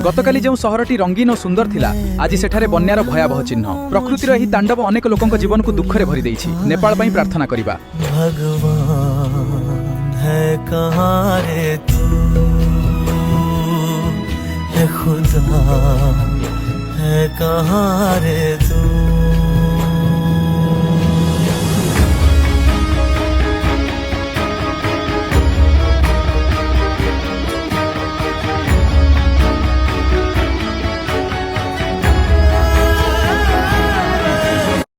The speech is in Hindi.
गतकाली जो सहरटी रंगीन और सुंदर थिला आज सेठारे बन्यार भयावह चिन्ह। प्रकृतिर एही तांडव अनेक लोकंक जीवन को दुखरे भरी देइछि। नेपाल पई प्रार्थना करिबा। भगवान है कहाँ रे तू, है खुदा है कहाँ रे तू।